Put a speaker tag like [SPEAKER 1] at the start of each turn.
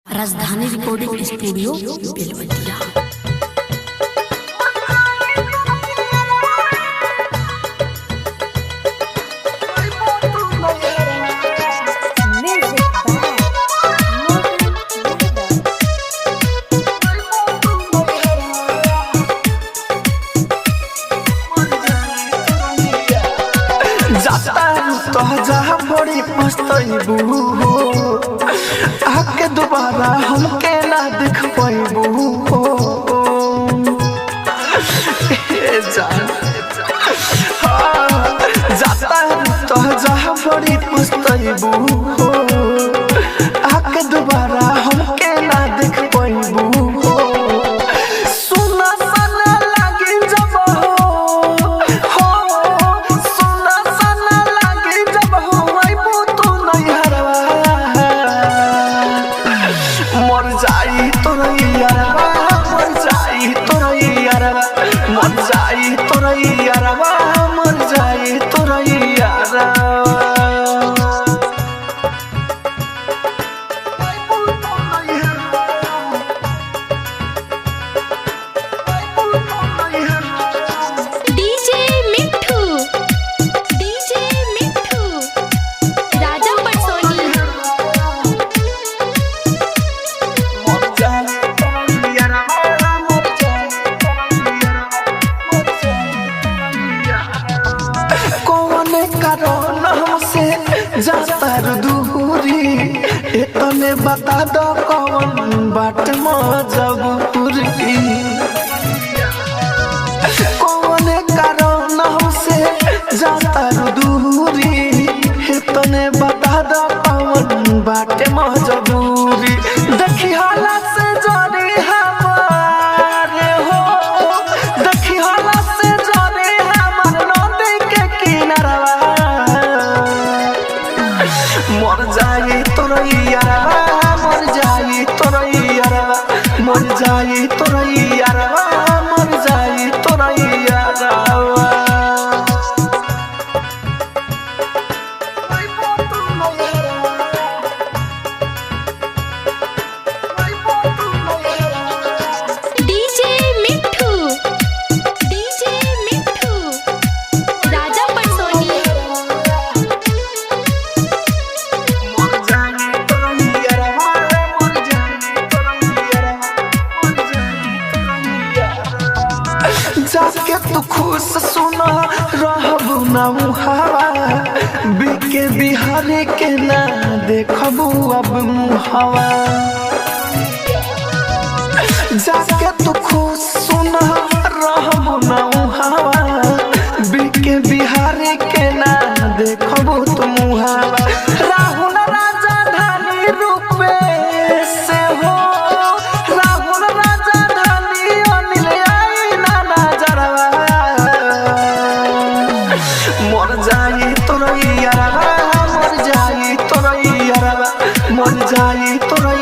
[SPEAKER 1] राजधानी recording studio Belwatia.
[SPEAKER 2] तो जहाँ बड़ी पछतैबू हो आके दोबारा हमके ना देख पैबू हो जाता तो जहाँ बड़ी पछतैबू हो आके दोबारा हमके ना देख पैबू हो जातर दूरी इतने बता दो कौन बाट मजबूरी कौन कारण हमसे जातर दूरी इतने बता दो कौन बाट मजबूरी देखी हालत से जाने हमारे हो देखी हालत से जाने हमारे नदी के किनारा मर जाई तोरैयारवा मर जाई तोरैयारवा मर जाई तोरैयारवा मर जाई तोरैयारवा जाके तू खुश सुना रहबू ना मुहावा बिके बिहारी के ना देखबू अब मुहावा जाके तू खुश सुना रहबू ना मुहावा बिके बिहारी के ना देखबू तू मुहावा राहुल राजा धानी रूपे से हो राहुल राजा धानी अनिल मर जाई तोरैयारवा मर जाई तोरैयारवा मर जाई तोरैयारवा